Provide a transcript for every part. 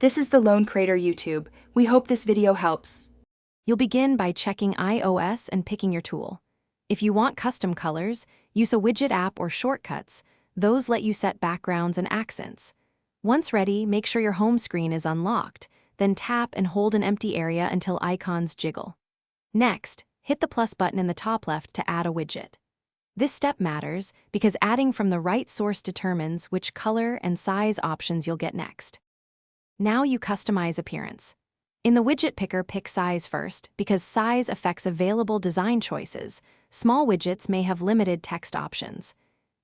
This is the Lone Crater YouTube. We hope this video helps. You'll begin by checking iOS and picking your tool. If you want custom colors, use a widget app or shortcuts. Those let you set backgrounds and accents. Once ready, make sure your home screen is unlocked, then tap and hold an empty area until icons jiggle. Next, hit the plus button in the top left to add a widget. This step matters because adding from the right source determines which color and size options you'll get next. Now you customize appearance. In the widget picker, pick size first because size affects available design choices. Small widgets may have limited text options.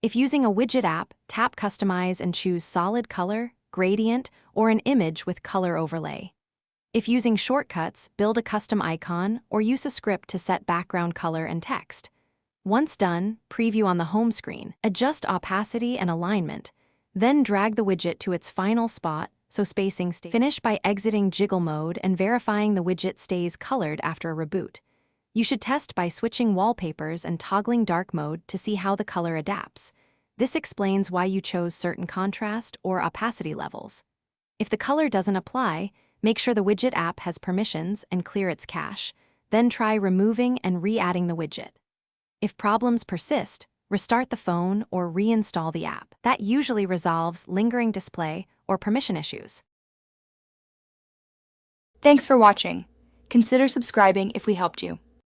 If using a widget app, tap Customize and choose solid color, gradient, or an image with color overlay. If using shortcuts, build a custom icon or use a script to set background color and text. Once done, preview on the home screen, adjust opacity and alignment, then drag the widget to its final spot so spacing stays. Finish by exiting jiggle mode and verifying the widget stays colored after a reboot. You should test by switching wallpapers and toggling dark mode to see how the color adapts. This explains why you chose certain contrast or opacity levels. If the color doesn't apply, make sure the widget app has permissions and clear its cache. Then try removing and re-adding the widget. If problems persist, restart the phone or reinstall the app. That usually resolves lingering display or permission issues. Thanks for watching. Consider subscribing if we helped you.